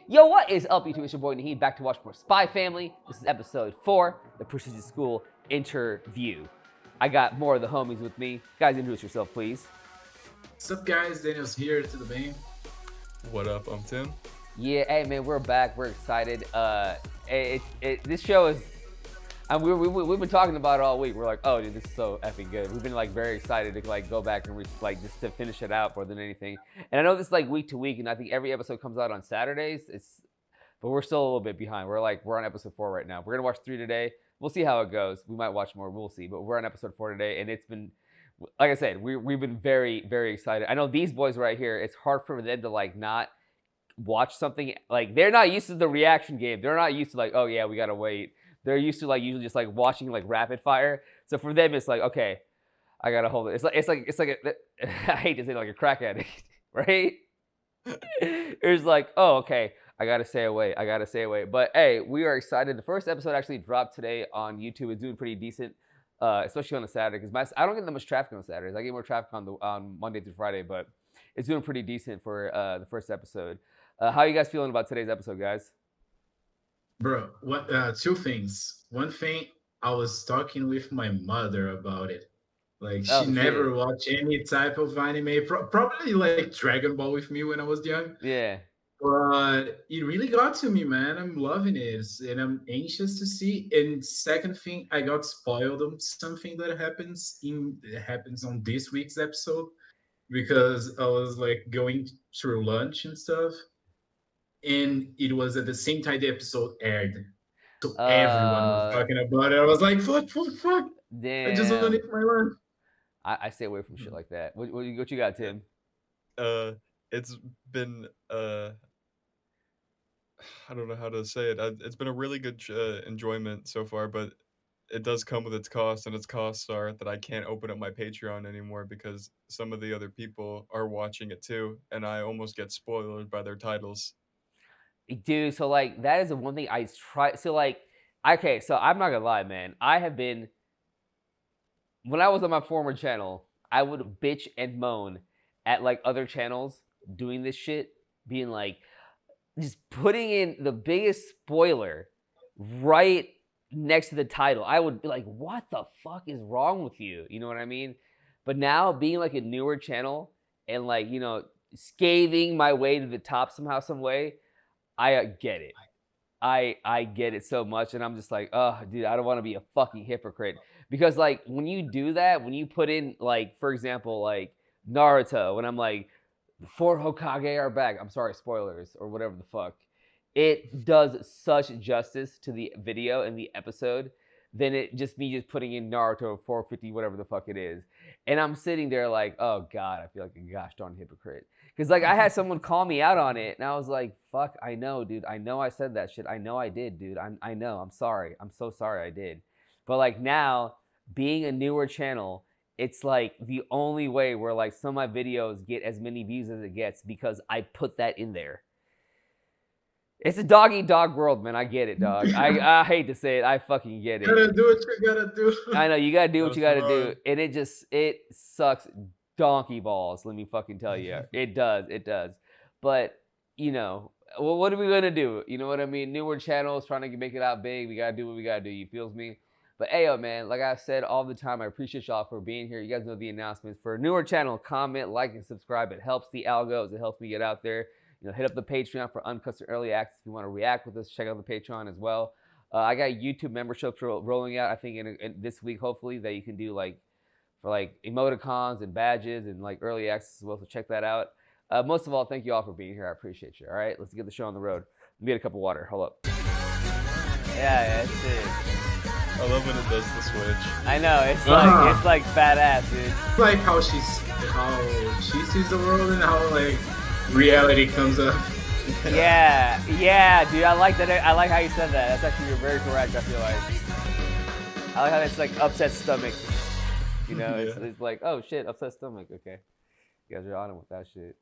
Yo, what is up, YouTube? It's your boy Naheed, back to watch more Spy Family. This is episode 4, the Prestigious School Interview. I got more of the homies with me. Guys, introduce yourself, please. What's up, guys? Daniel's here to the band. What up? I'm Tim. Yeah, hey man, we're back. We're excited. This show is. We've been talking about it all week. We're like, oh, dude, this is so effing good. We've been like very excited to like go back and just to finish it out more than anything. And I know this is like week to week, and I think every episode comes out on Saturdays. But we're still a little bit behind. We're on episode 4 right now. We're gonna watch 3 today. We'll see how it goes. We might watch more. We'll see. But we're on episode 4 today, and it's been, like I said, we've been very, very excited. I know these boys right here. It's hard for them to like not watch something. Like they're not used to the reaction game. They're not used to like, oh yeah, we gotta wait. They're used to like usually just like watching like rapid fire. So for them, it's like, okay, I gotta hold it. It's like I hate to say like a crack addict, right? It's like, oh, okay, I gotta stay away. But hey, we are excited. The first episode actually dropped today on YouTube. It's doing pretty decent, especially on a Saturday because I don't get that much traffic on Saturdays. I get more traffic on Monday through Friday, but it's doing pretty decent for the first episode. How are you guys feeling about today's episode, guys? Bro, what? 2 things. One thing, I was talking with my mother about it. Like, she never watched any type of anime. Probably like Dragon Ball with me when I was young. Yeah. But it really got to me, man. I'm loving it, and I'm anxious to see. And second thing, I got spoiled on something that happens on this week's episode because I was like going through lunch and stuff. And it was at the same time the episode aired. So everyone was talking about it. I was like, fuck. Damn. I just want to eat my lunch. I stay away from shit like that. What you got, Tim? It's been I don't know how to say it. It's been a really good enjoyment so far, but it does come with its cost, and its costs are that I can't open up my Patreon anymore because some of the other people are watching it too, and I almost get spoiled by their titles. Dude, so like that is the one thing I try. So like, okay, so I'm not gonna lie, man. I have been, when I was on my former channel, I would bitch and moan at like other channels doing this shit, being like, just putting in the biggest spoiler right next to the title. I would be like, what the fuck is wrong with you? You know what I mean? But now being like a newer channel and like, you know, scathing my way to the top somehow, some way, I get it. I get it so much, and I'm just like, oh, dude, I don't want to be a fucking hypocrite. Because, like, when you do that, when you put in, like, for example, like, Naruto, when I'm like, the 4 Hokage are back. I'm sorry, spoilers, or whatever the fuck. It does such justice to the video and the episode than it just me just putting in Naruto 450, whatever the fuck it is. And I'm sitting there like, oh, God, I feel like a gosh darn hypocrite. Because, like, I had someone call me out on it, and I was like, fuck, I know, dude. I know I said that shit. I know I did, dude. I know. I'm sorry. I'm so sorry I did. But, like, now, being a newer channel, it's, like, the only way where, like, some of my videos get as many views as it gets because I put that in there. It's a dog-eat-dog world, man. I get it, dog. I hate to say it. I fucking get it. You gotta do what you gotta do. I know. You gotta do what you gotta do. And it sucks donkey balls, let me fucking tell you. It does. But, you know, well, what are we gonna do? You know what I mean? Newer channels trying to make it out big. We gotta do what we gotta do. You feels me? But hey, yo, man, like I said all the time, I appreciate y'all for being here. You guys know the announcements. For a newer channel, comment, like, and subscribe. It helps the algos. It helps me get out there. You know, hit up the Patreon for uncut early access. If you want to react with us, check out the Patreon as well. I got YouTube memberships rolling out, I think, in this week, hopefully, that you can do, like, for, like, emoticons and badges and, like, early access as well, so check that out. Most of all, thank you all for being here. I appreciate you, all right? Let's get the show on the road. Let me get a cup of water. Hold up. Yeah, that's it. I love when it does the switch. I know, it's like badass, dude. It's like how she sees the world and how, like, reality comes up. yeah, dude. I like that. I like how you said that. That's actually, you're very correct. I feel like. I like how it's like upset stomach. You know, yeah. It's like, oh shit, upset stomach. Okay, you guys are on it with that shit.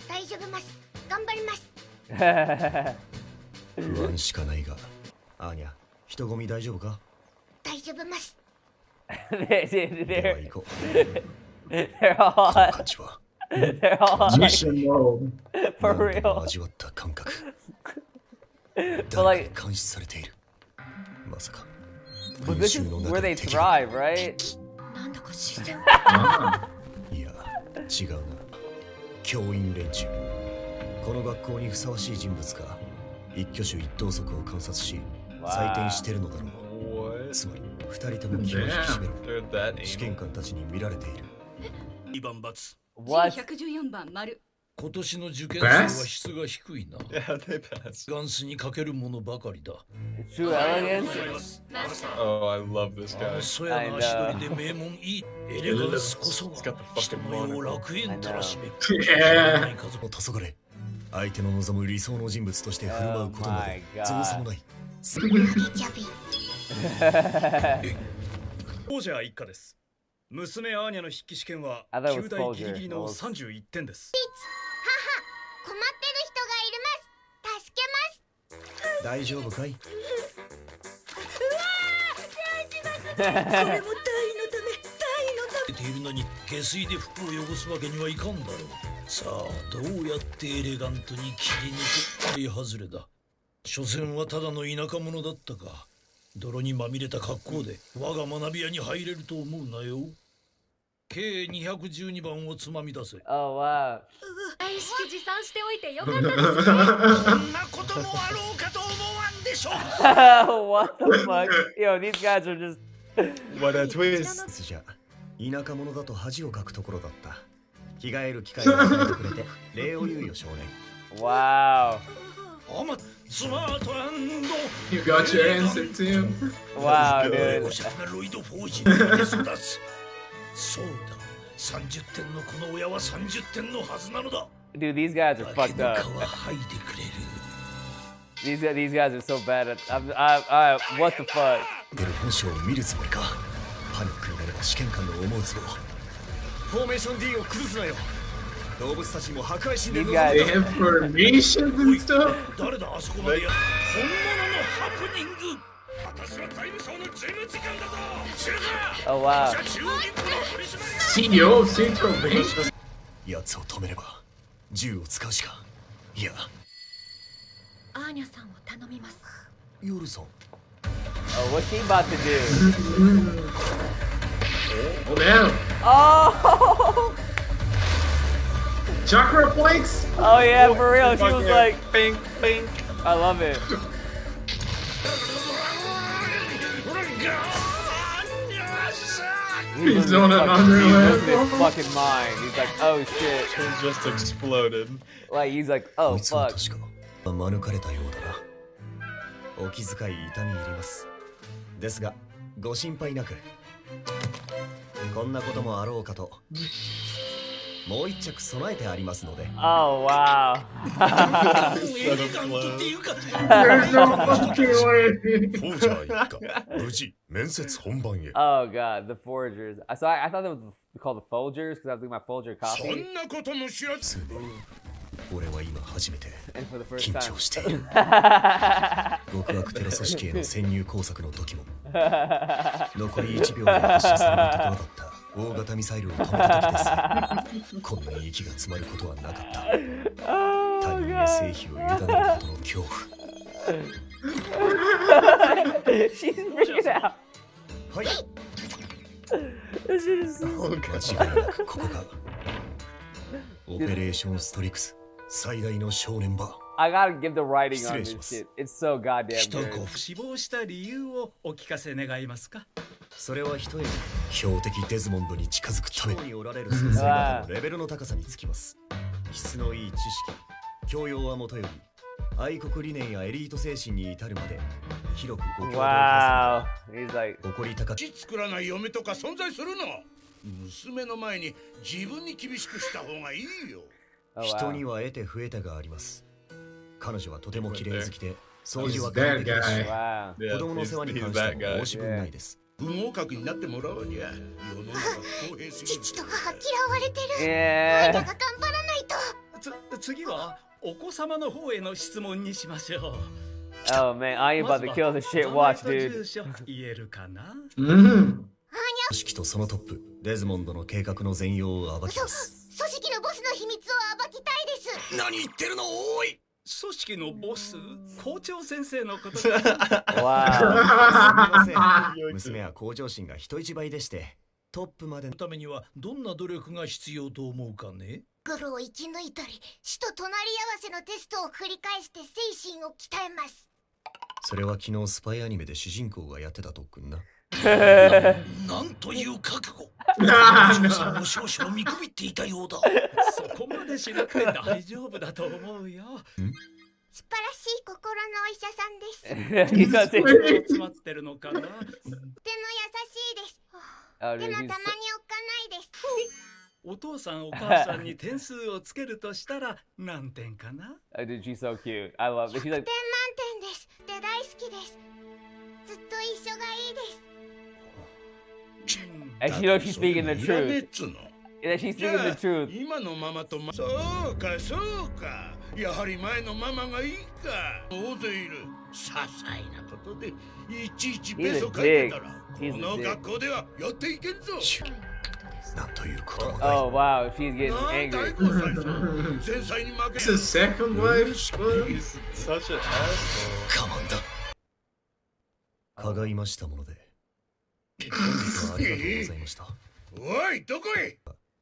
大丈夫ます。頑張ります。不安しかないが、アーニャ、人混み大丈夫か？大丈夫ます。では行こう。They're all. この感じは They're all like, Mission mode. for real. 味わった感覚。But like, 監視されている。まさか。 but this is where they thrive, right? なんだか視線 Ah, いや、違うな。教員連中。この学校にふさわしい人物が一挙手一投足を観察し、採点してるのだろう。 What? つまり、二人とも気を引き締めろ。 They're that 試 anal. 験官たちに見られている。 2番×。 What? G114 番丸。今年の受験生は質が低いな。 Yeah, they pass. ガンスにかけるものばかりだ。 True elegance? Oh, I love this あ guy. のそやな足取りで名門いい。エレガンスこそが人の世を楽園たらしめ。 yeah. 家族も黄昏相手の望む理想の人物として振る舞うことな Oh my ど God. 造作もない。ジャビ 王者一家です。娘アーニャの筆記試験は I thought it was 9代ギリギリの Folger. 31点です。母困ってる人がいます助けます大丈夫かい？これも大のため、大のため。出ているのに下水で服を汚すわけにはいかんだろう。さあどうやってエレガントに切り抜くい外れだ。所詮はただの田舎者だったか。泥にまみれた格好で我が学び屋に入れると思うなよ。計212番をつまみ出せ。 Oh wow. 意識持参しておいてよかったですね。こんなこともあろうかと思わんでしょ。 What the fuck? Yo, these guys are just. What a twist. じゃ田舎者だと恥をかくところだった。着替える機会を与えてくれて礼を言うよ少年。 Wow. あまスマートランド You got your answer too. Wow, お dude. しゃれなロイド・フォージに育つ。そうだ30点のこの親は30点のはずなのだ。 Dude, these guys are 化け fucked の up. 皮剥いでくれる。 These guys are so bad at. What the fuck? 出る本性を見るつもりか。パニックになれば試験官の思うつぼ。フォーメーション D を崩すなよ。動物たちにも破壊神で These 臨 guys- ？They have formations and stuff. 誰だあそこまでや。本物のハプニング。私は財務省の事務次官だぞ。知るか。 Oh wow. 私は中央銀行の取締役。 CEO Central Bank. 奴を止めれば銃を使うしか。いや、アーニャさんを頼みます。ヨルソン。 Oh, what's he about to do? Oh damn. Oh. Chakra plates. Oh yeah, for real. She was Fucking like, bink, bink. I love it. He's on another He losing his level. fucking mind. He's like, oh shit. It just exploded. Like he's like, こ oh いつは fuck. 確か免れたようだな。お気遣い痛み入ります。ですがご心配なく。こんなこともあろうかと。もう一着備えてありますので。 Oh wow. エレガントっていうか。 There's no fucking way. フォージャー一家無事面接本番へ。 Oh god, the forgers. So I thought that was called the Folgers because I was doing my Folger そ coffee, んなことも知らず。俺は今初めて and for the first 緊 time. 張している。極悪テロ組織への潜入工作の時も残り1秒で発射されるところだった大型ミサイルを止めた時です。こんなに息が詰まることはなかった。 Oh 他人へ god. 成否を委ねることの恐怖。 She's freaking out. はい。 This shit is so. 間違いなくここがオペレーションストリクス最大の正念場。 I gotta give the writing on this 失礼します。 shit. It's so goddamn 人 good. ご死亡した理由をお聞かせ願いますか。それは一重に標的デズモンドに近づくためにおられる先生方のレベルの高さにつきます。質のいい知識、教養はもとより愛国理念やエリート精神に至るまで広くご協力 Wow. He's like, 誇り高く血作らない嫁とか存在するの。娘の前に自分に厳しくした方がいいよ。 oh 人に wow. は得て増えたがあります。彼女はとても綺麗好きで掃除は He's 完 that 璧だし guy. Wow. 子 Yeah, 供の he's, 世話に he's 関して that も guy. 申し分ないです。不合格になってもらうには世の中不公平すぎる。父と母嫌われてる Yeah. が頑張らないと次はお子様の方への質問にしましょう。 Oh man, I ain't about to kill the shit. Watch, 名前と dude. 住所言えるかな。 Mm. 組織とそのトップデズモンドの計画の全容を暴きます。組織のボスの秘密を暴きたいです何言ってるのおい。組織のボス、校長先生のことか。Wow. すみません。娘は向上心が人一倍でして、トップまでのためにはどんな努力が必要と思うかね。グルを生き抜いたり、死と隣り合わせのテストを繰り返して精神を鍛えます。それは昨日スパイアニメで主人公がやってた特訓な。なんという覚悟。 Ah, 少々 no. 少々見くびっていたようだ。そこまでしなくて大丈夫だと思うよ。素晴らしい心のお医者さんです。 He's not saying- 詰まってるのかな。とても優しいです。 Oh, で dude, もたま he's におっかないです。お父さんお母さんに点数をつけるとしたら何点かな。 oh, dude, she's so cute. I love it. She's 100 like, 点満点です。で大好きです。ずっと一緒がいいです。 and you know she's speaking the いらねえっ truth. つうの。 And she's じゃ speaking あ the truth. 今のママとそうかそうか。やはり前のママがいいか。大勢いる。些細なことでいちいちベソ書いてたら、 He's a こ dick. の学校ではやっていけんぞ。なんということも Oh wow, she's getting なんだい angry. こさん繊細に負け It's his second wife. He's such an asshole. 我慢だ。かがいましたもので。本日はありがとうございました。おいどこへ。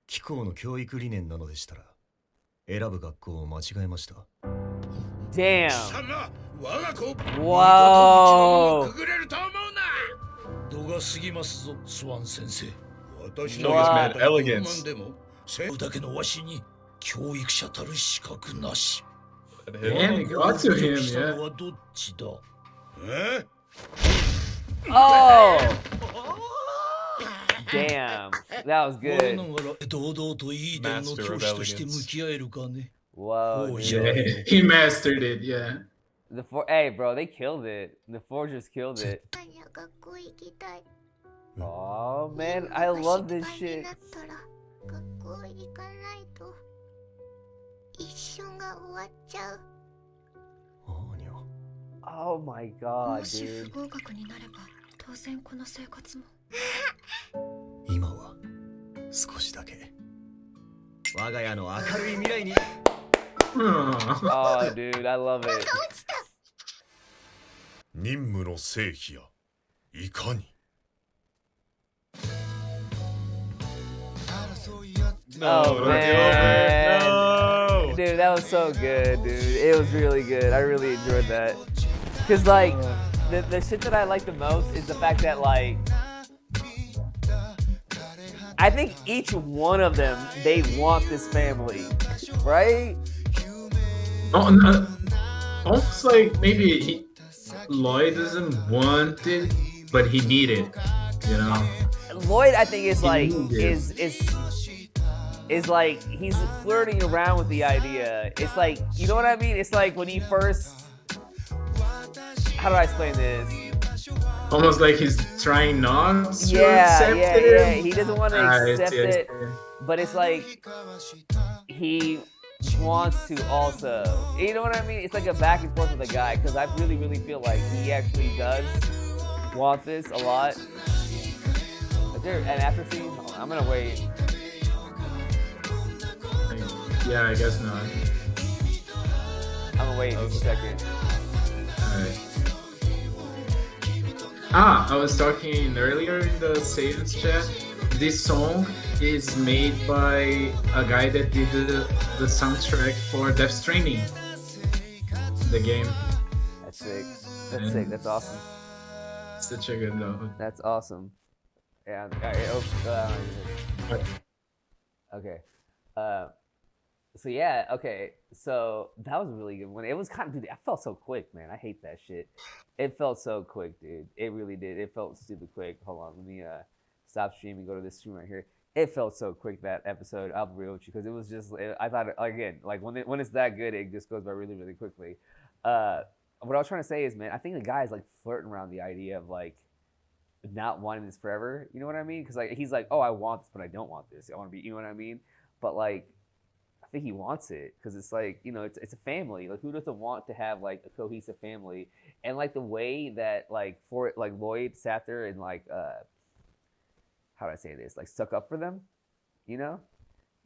貴校の教育理念なのでしたら、選ぶ学校を間違えました。Damn. 様我が子 Whoa. くぐれると思うな。度が過ぎますぞスワン先生。私 Show this man elegance. でもせうだけのわしに教育者たる資格なし。 And Damn, him? it got to him, したの yeah. はどっちだ。え Oh. Damn. That was 我 good. ながら堂々といい伝の Master 教 of 師として向 elegance. き合えるかね。 Whoa. Oh, Dude. Yeah, he mastered it. Yeah. Hey, bro, they killed it. The Forgers killed it. アニャ学校行きたい。 Oh man, I love this 失敗に shit. なったら学校行かないと一緒が終わっちゃう。あーにゃ。 Oh my god, もし不 dude. 合格になれば当然この生活も。今は少しだけ我が家の明るい未来に。 Oh. Oh, dude, I love it. 任務の成否やいかに。 No, Oh, don't man. get over it. No. Dude, that was so good, dude. It was really good. I really enjoyed that. Cause like the shit that I like the most is the fact that like I think each one of them they want this family, right? Oh, no. Almost like maybe Lloyd doesn't want it, but he need it. You know. Lloyd, I think, is like Yeah. is like he's flirting around with the idea. It's like, you know what I mean? It's like when he first. How do I explain this? Almost like he's trying not to Yeah, accept yeah, it. yeah. He doesn't want to accept yes, it, but it's like he wants to also. You know what I mean? It's like a back and forth with the guy because I really, really feel like he actually does want this a lot. But there, and after seeing, I'm gonna wait. Yeah, I guess not. I'm gonna wait just a second. Alright. I was talking earlier in the savings chat. This song is made by a guy that did the soundtrack for Death Stranding, the game. That's sick. That's sick. That's awesome. Such a good note. That's awesome. Yeah. Okay. So yeah. Okay. So that was a really good one. It was kind of, dude. I felt so quick, man. I hate that shit. It felt so quick, dude. It really did. It felt stupid quick. Hold on. Let me stop streaming. Go to this stream right here. It felt so quick, that episode. I'll be real with you, because it was just. I thought, again, like when it's that good, it just goes by really, really quickly. What I was trying to say is, man, I think the guy's like flirting around the idea of like not wanting this forever. You know what I mean? Because like he's like, oh, I want this, but I don't want this. I want to be. You know what I mean? But like, I think he wants it because it's like, you know, it's a family. Like, who doesn't want to have like a cohesive family? And like the way that like for it, like Lloyd sat there and like how do I say this? Like stuck up for them, you know?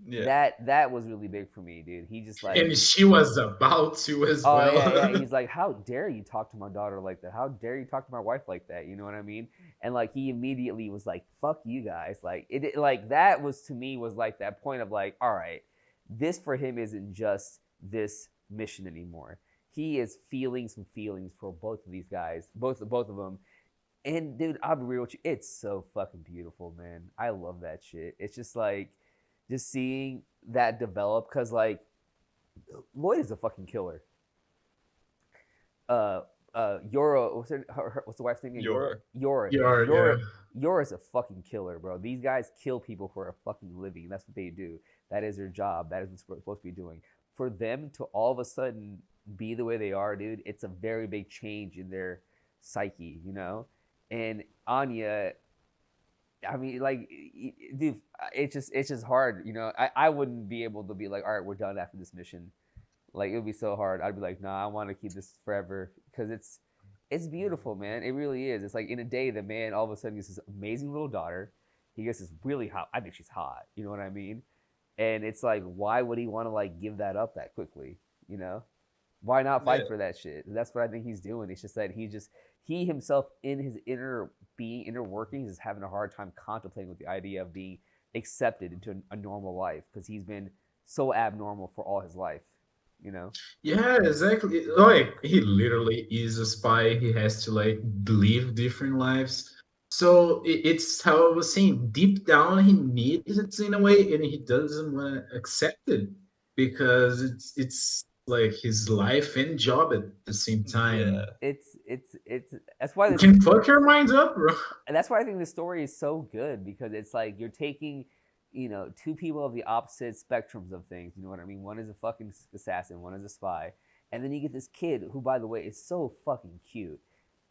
Yeah. That was really big for me, dude. He just like And she was about to as oh well. yeah, yeah. He's like, how dare you talk to my daughter like that? How dare you talk to my wife like that? You know what I mean? And like he immediately was like, fuck you guys. Like like that was to me was like that point of like, all right, this for him isn't just this mission anymore. He is feeling some feelings for both of these guys, both of them. And dude, I'll be real with you, it's so fucking beautiful, man. I love that shit. It's just like just seeing that develop because like Lloyd is a fucking killer. Yora, what's the wife's name? Yor. Yora. Yeah. Yora's a fucking killer, bro. These guys kill people for a fucking living. That's what they do. That is their job. That is what they're supposed to be doing. For them to all of a sudden be the way they are, dude, it's a very big change in their psyche, you know? And Anya, I mean, like, dude, it's just hard, you know? I wouldn't be able to be like, all right, we're done after this mission. Like it would be so hard. I'd be like, nah, I want to keep this forever because it's beautiful, man. It really is. It's like in a day, the man all of a sudden gets this amazing little daughter. He gets this really hot. I think she's hot. You know what I mean? And it's like, why would he want to like give that up that quickly? You know, why not fight for that shit? That's what I think he's doing. It's just that he himself in his inner workings is having a hard time contemplating with the idea of being accepted into a normal life because he's been so abnormal for all his life. You know? Yeah, exactly. Like he literally is a spy. He has to like live different lives. So it's how I was saying. Deep down, he needs it in a way, and he doesn't want to accept it because it's like his life and job at the same time. Yeah. It's that's why You this can fuck your minds up, bro. and that's why I think the story is so good because it's like you're taking two people of the opposite spectrums of things. You know what I mean? One is a fucking assassin, one is a spy, and then you get this kid who, by the way, is so fucking cute.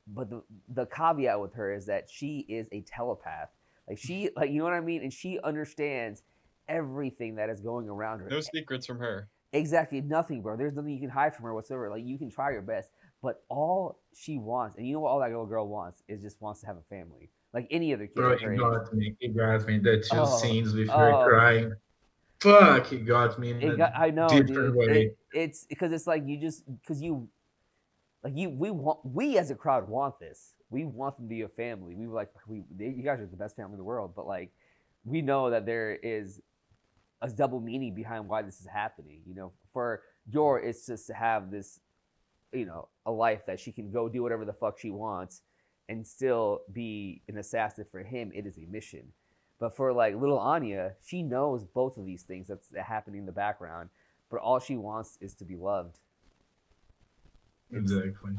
But the caveat with her is that she is a telepath. Like you know what I mean? And she understands everything that is going around her. No secrets from her. Exactly, nothing, bro. There's nothing you can hide from her whatsoever. Like you can try your best, but all she wants, and you know what all that little girl wants, is just wants to have a family. Like any other kid. Bro, her he age. got me. He got me. That two scenes with oh. her crying. Fuck, he got me in I know, different dude. way. It's because it's like we as a crowd want this. We want them to be a family. We were like, you guys are the best family in the world, but like, we know that there is a double meaning behind why this is happening. You know, for Yor, it's just to have this, a life that she can go do whatever the fuck she wants, and still be an assassin. For him, it is a mission. But for like little Anya, she knows both of these things that's happening in the background, but all she wants is to be loved. Exactly.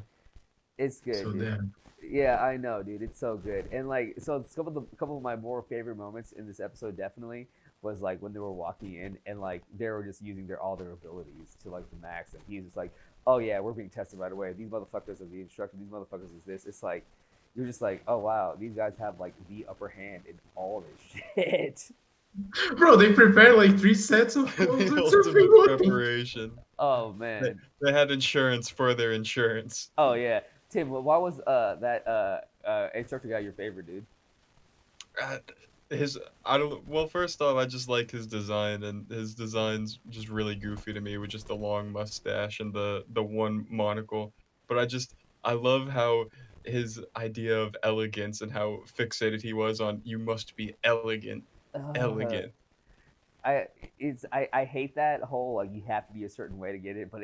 It's good. So dude. damn. Yeah, I know, dude. It's so good. And like, so a couple of my more favorite moments in this episode definitely was like when they were walking in and like they were just using all their abilities to like the max, and he's just like, oh yeah, we're being tested right away. These motherfuckers are the instructor. These motherfuckers is this. It's like you're just like, oh wow, these guys have like the upper hand in all this shit. Bro, they prepared like 3 sets of clothes or something. Preparation. Oh man, they had insurance for their insurance. Oh yeah, Tim. Why was that instructor guy your favorite, dude? Well, first off, I just like his design, and his design's just really goofy to me with just the long mustache and the one monocle. But I love how his idea of elegance and how fixated he was on you must be elegant. I hate that whole like you have to be a certain way to get it, but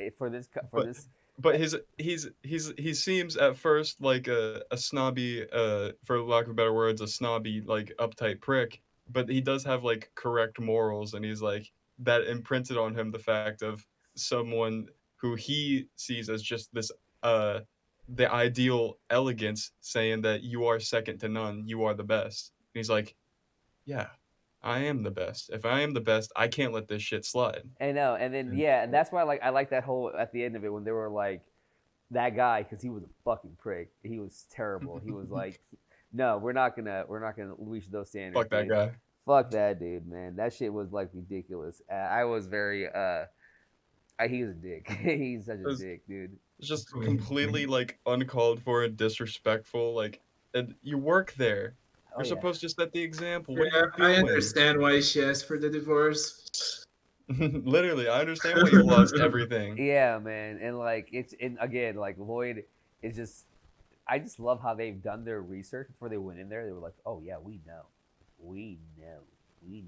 But he seems at first like a snobby, for lack of better words, a snobby like uptight prick. But he does have like correct morals, and he's like that imprinted on him the fact of someone who he sees as just this the ideal elegance, saying that you are second to none, you are the best. And he's like, yeah, I am the best. If I am the best, I can't let this shit slide. I know, and then and that's why I like that whole at the end of it when they were like that guy because he was a fucking prick. He was terrible. He was like, no, we're not gonna reach those standards. Fuck that guy. Fuck that dude, man. That shit was like ridiculous. I was very he was a dick. He's such a dick, dude. It's just completely like uncalled for and disrespectful. Like, and you work there. Oh You're yeah. supposed to set the example. What Yeah, are you I doing? understand why she asked for the divorce. Literally, I understand why you lost everything. Yeah, man, and like and again, like Lloyd is just. I just love how they've done their research before they went in there. They were like, "Oh yeah, we know, we know, we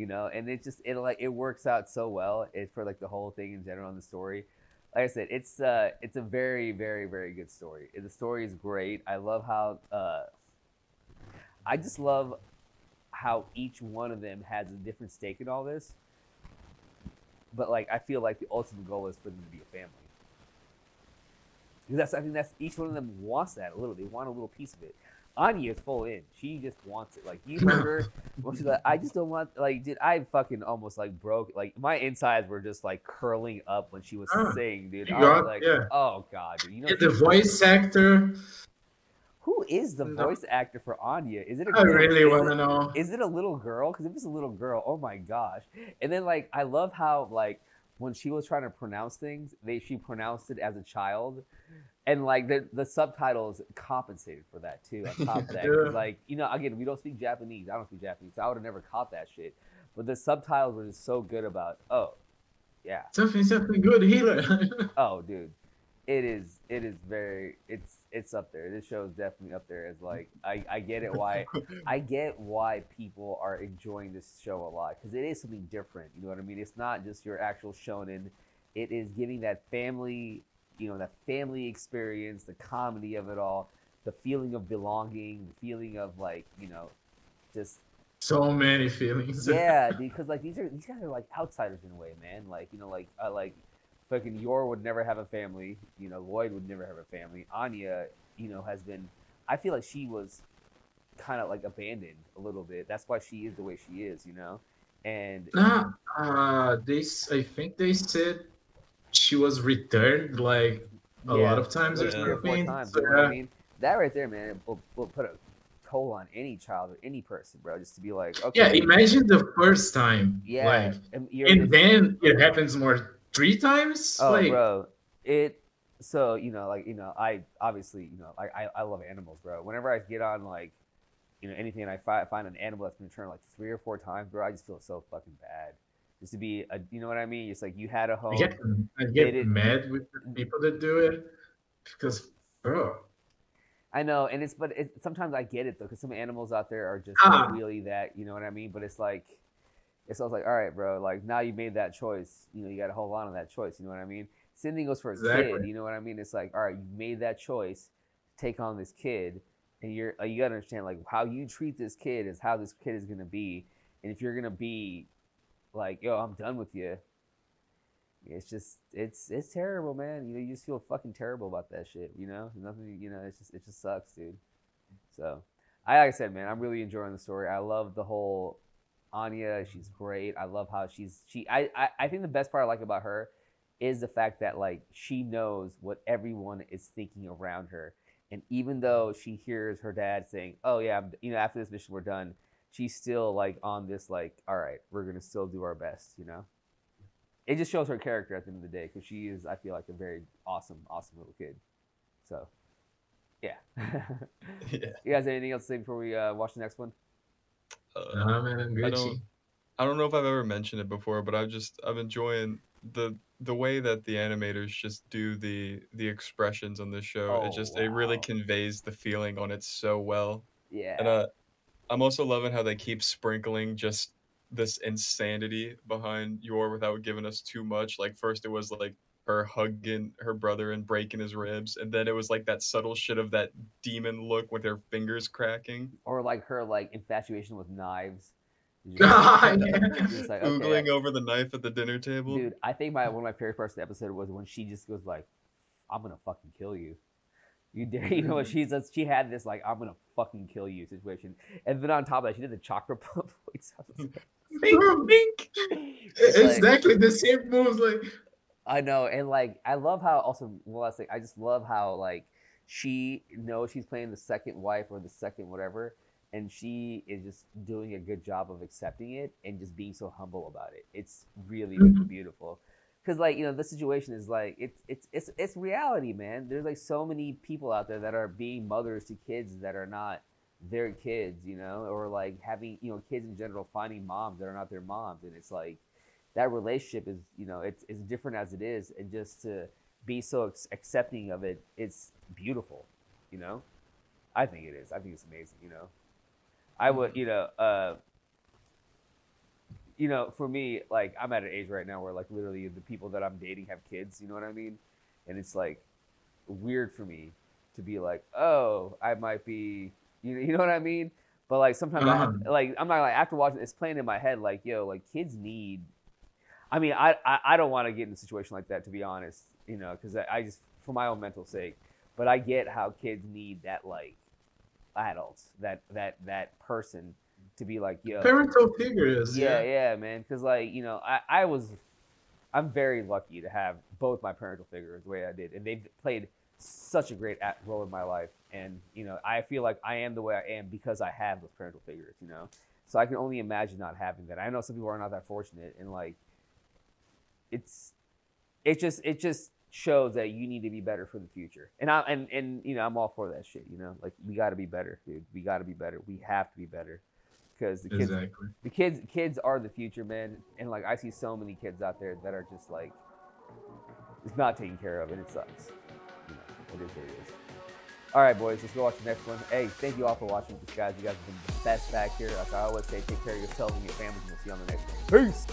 know," and it works out so well. It for like the whole thing in general in the story. Like I said, it's a very very very good story. The story is great. I love how I just love how each one of them has a different stake in all this. But like I feel like the ultimate goal is for them to be a family. Because I think that's each one of them wants that a little. They want a little piece of it. Anya is full in. She just wants it. Like you heard her when she's like, I just don't want like dude, I fucking almost like broke like my insides were just like curling up when she was saying, dude. I was like, oh god, dude. The voice actor. Who is the voice actor for Anya? Is it I really want to know. Is it a little girl? Because if it's a little girl, oh my gosh. And then like I love how like when she was trying to pronounce things, she pronounced it as a child. And like the subtitles compensated for that too. On top of that, because like again, we don't speak Japanese. I don't speak Japanese, so I would have never caught that shit. But the subtitles were just so good about. Oh, yeah. Something good, healer. Oh, dude, it is very. It's up there. This show is definitely up there. As like I get it why people are enjoying this show a lot because it is something different. You know what I mean? It's not just your actual shonen. It is giving that family. That family experience, the comedy of it all, the feeling of belonging, the feeling of like, just so many feelings. Yeah, because like these guys are like outsiders in a way, man. Like like fucking Yor would never have a family. Lloyd would never have a family. Anya, has been. I feel like she was kind of like abandoned a little bit. That's why she is the way she is. And I think they said she was returned like a lot of times or 3 or 4 times. So, You know what I mean? That right there, man, will put a toll on any child or any person, bro. Just to be like, okay. Yeah, imagine the first time. Yeah, like, and then it happens more 3 times. Oh, like, bro, So I obviously I love animals, bro. Whenever I get on like anything and I find an animal that's been returned like 3 or 4 times, bro, I just feel so fucking bad. Just to be you know what I mean? It's like you had a home. I get mad with the people that do it because, bro. I know, and sometimes I get it though, because some animals out there are just really that, you know what I mean? But it's like, all right, bro. Like now you made that choice, you got to hold on to that choice. You know what I mean? Same thing goes for a kid. You know what I mean? It's like, all right, you made that choice, take on this kid, and you gotta understand like how you treat this kid is how this kid is gonna be, and if you're gonna be like, yo, I'm done with you. It's just, it's terrible, man. You just feel fucking terrible about that shit. Nothing. It just sucks, dude. So, like I said, man, I'm really enjoying the story. I love the whole Anya. She's great. I love how I think the best part I like about her is the fact that like she knows what everyone is thinking around her, and even though she hears her dad saying, "Oh yeah, after this mission we're done," she's still like on this like, all right, we're gonna still do our best. It just shows her character at the end of the day because she is, I feel like, a very awesome little kid. So, yeah. Yeah. You guys have anything else to say before we watch the next one? Nah, man, I'm Gucci. I don't know if I've ever mentioned it before, but I'm enjoying the way that the animators just do the expressions on this show. It really conveys the feeling on it so well. Yeah. And I'm also loving how they keep sprinkling just this insanity behind Yor without giving us too much. Like first it was like her hugging her brother and breaking his ribs, and then it was like that subtle shit of that demon look with her fingers cracking, or like her like infatuation with knives. Oogling over the knife at the dinner table. Dude, I think one of my favorite parts of the episode was when she just goes like, "I'm gonna fucking kill you." You dare? You know what she had this like, "I'm gonna fucking kill you" situation, and then on top of that, she did the chakra pump. Bink. Exactly the same moves. Like I know, and like I love how also. Well, last thing, I just love how like she knows she's playing the second wife or the second whatever, and she is just doing a good job of accepting it and just being so humble about it. It's really, really beautiful. Because like the situation is like it's reality, man. There's like so many people out there that are being mothers to kids that are not their kids, you know, or like having, you know, kids in general finding moms that are not their moms, and it's like that relationship is, you know, it's different as it is, and just to be so accepting of it, it's beautiful, you know. I think it is. I think it's amazing, you know. I would, you know, for me, like I'm at an age right now where like literally the people that I'm dating have kids, you know what I mean? And it's like weird for me to be like, oh, I might be, you know what I mean? But like sometimes I have, like I'm not like after watching it's playing in my head like, yo, like kids need. I mean, I don't want to get in a situation like that, to be honest, you know, because I just for my own mental sake. But I get how kids need that like adults, that person to be like, yo, Parental figures, yeah, man. Because like, you know, I'm very lucky to have both my parental figures the way I did, and they've played such a great role in my life. And you know, I feel like I am the way I am because I have those parental figures, you know. So I can only imagine not having that. I know some people are not that fortunate, and like, it just shows that you need to be better for the future. And you know, I'm all for that shit. You know, like we got to be better, dude. We got to be better. We have to be better because the kids are the future, man. And like I see so many kids out there that are just like it's not taken care of, and it sucks. You know, it is what it is. All right, boys, let's go watch the next one. Hey, thank you all for watching this, guys. You guys have been the best back here. Like I always say, take care of yourselves and your families, and we'll see you on the next one. Peace.